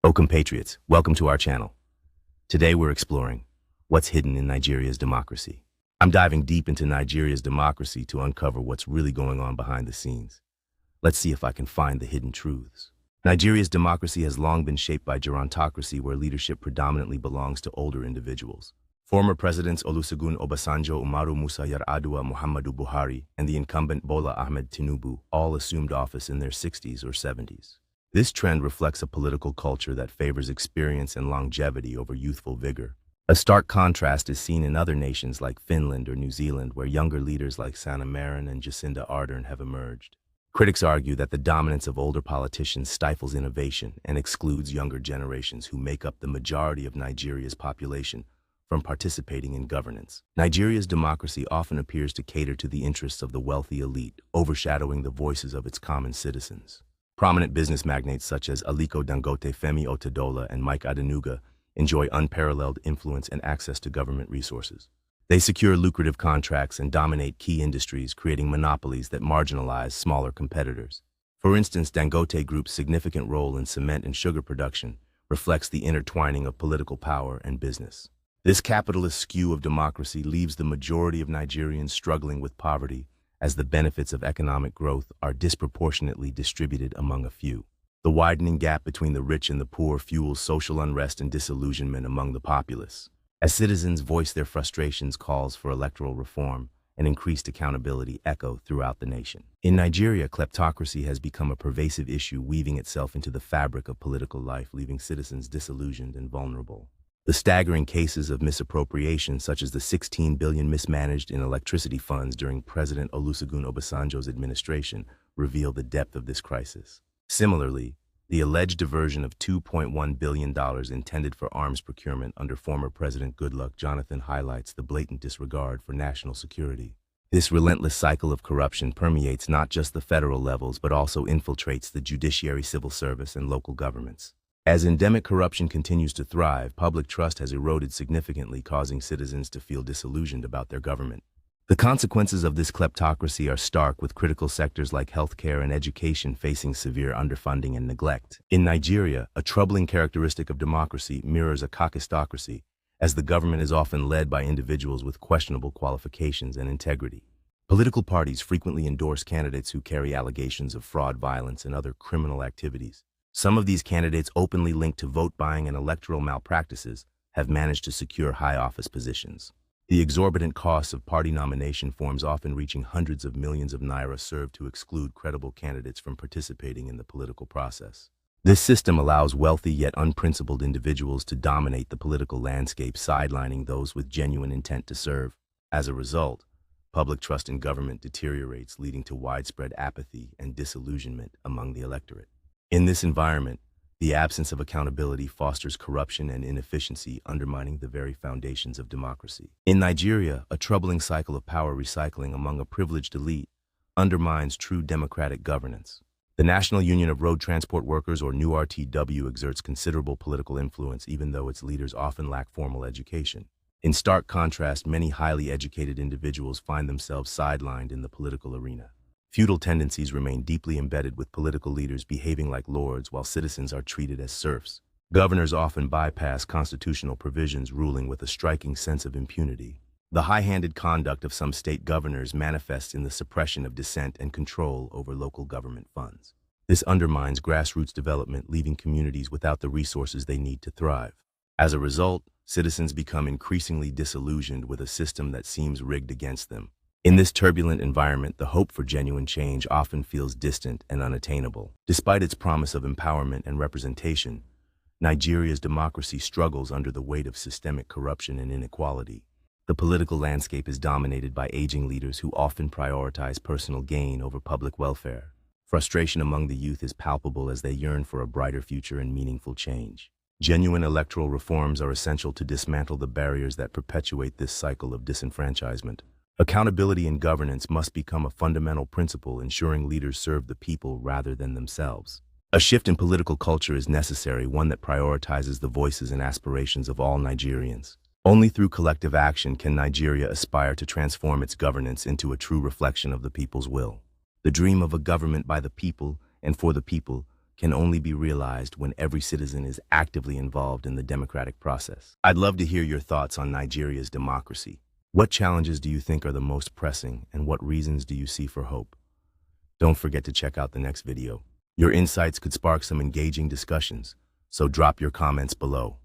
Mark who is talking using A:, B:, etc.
A: Oh, compatriots, welcome to our channel. Today we're exploring what's hidden in Nigeria's democracy. I'm diving deep into Nigeria's democracy to uncover what's really going on behind the scenes. Let's see if I can find the hidden truths. Nigeria's democracy has long been shaped by gerontocracy, where leadership predominantly belongs to older individuals. Former Presidents Olusegun Obasanjo, Umaru Musa Yar'Adua, Muhammadu Buhari, and the incumbent Bola Ahmed Tinubu all assumed office in their 60s or 70s. This trend reflects a political culture that favors experience and longevity over youthful vigor. A stark contrast is seen in other nations like Finland or New Zealand, where younger leaders like Sanna, Marin, and Jacinda Ardern have emerged. Critics argue that the dominance of older politicians stifles innovation and excludes younger generations, who make up the majority of Nigeria's population, from participating in governance. Nigeria's democracy often appears to cater to the interests of the wealthy elite, overshadowing the voices of its common citizens. Prominent business magnates such as Aliko Dangote, Femi Otedola, and Mike Adenuga enjoy unparalleled influence and access to government resources. They secure lucrative contracts and dominate key industries, creating monopolies that marginalize smaller competitors. For instance, Dangote Group's significant role in cement and sugar production reflects the intertwining of political power and business. This capitalist skew of democracy leaves the majority of Nigerians struggling with poverty, as the benefits of economic growth are disproportionately distributed among a few. The widening gap between the rich and the poor fuels social unrest and disillusionment among the populace. As citizens voice their frustrations, calls for electoral reform and increased accountability echo throughout the nation. In Nigeria, kleptocracy has become a pervasive issue, weaving itself into the fabric of political life, leaving citizens disillusioned and vulnerable. The staggering cases of misappropriation, such as the 16 billion mismanaged in electricity funds during President Olusegun Obasanjo's administration, reveal the depth of this crisis. Similarly, the alleged diversion of $2.1 billion intended for arms procurement under former President Goodluck Jonathan highlights the blatant disregard for national security. This relentless cycle of corruption permeates not just the federal levels, but also infiltrates the judiciary, civil service, and local governments. As endemic corruption continues to thrive, public trust has eroded significantly, causing citizens to feel disillusioned about their government. The consequences of this kleptocracy are stark, with critical sectors like healthcare and education facing severe underfunding and neglect. In Nigeria, a troubling characteristic of democracy mirrors a kakistocracy, as the government is often led by individuals with questionable qualifications and integrity. Political parties frequently endorse candidates who carry allegations of fraud, violence, and other criminal activities. Some of these candidates, openly linked to vote buying and electoral malpractices, have managed to secure high office positions. The exorbitant costs of party nomination forms, often reaching hundreds of millions of naira, serve to exclude credible candidates from participating in the political process. This system allows wealthy yet unprincipled individuals to dominate the political landscape, sidelining those with genuine intent to serve. As a result, public trust in government deteriorates, leading to widespread apathy and disillusionment among the electorate. In this environment, the absence of accountability fosters corruption and inefficiency, undermining the very foundations of democracy. In Nigeria, a troubling cycle of power recycling among a privileged elite undermines true democratic governance. The National Union of Road Transport Workers, or NURTW, exerts considerable political influence, even though its leaders often lack formal education. In stark contrast, many highly educated individuals find themselves sidelined in the political arena. Feudal tendencies remain deeply embedded, with political leaders behaving like lords while citizens are treated as serfs. Governors often bypass constitutional provisions, ruling with a striking sense of impunity. The high-handed conduct of some state governors manifests in the suppression of dissent and control over local government funds. This undermines grassroots development, leaving communities without the resources they need to thrive. As a result, citizens become increasingly disillusioned with a system that seems rigged against them. In this turbulent environment, the hope for genuine change often feels distant and unattainable. Despite its promise of empowerment and representation, Nigeria's democracy struggles under the weight of systemic corruption and inequality. The political landscape is dominated by aging leaders who often prioritize personal gain over public welfare. Frustration among the youth is palpable as they yearn for a brighter future and meaningful change. Genuine electoral reforms are essential to dismantle the barriers that perpetuate this cycle of disenfranchisement. Accountability in governance must become a fundamental principle, ensuring leaders serve the people rather than themselves. A shift in political culture is necessary, one that prioritizes the voices and aspirations of all Nigerians. Only through collective action can Nigeria aspire to transform its governance into a true reflection of the people's will. The dream of a government by the people and for the people can only be realized when every citizen is actively involved in the democratic process. I'd love to hear your thoughts on Nigeria's democracy. What challenges do you think are the most pressing, and what reasons do you see for hope? Don't forget to check out the next video. Your insights could spark some engaging discussions, so drop your comments below.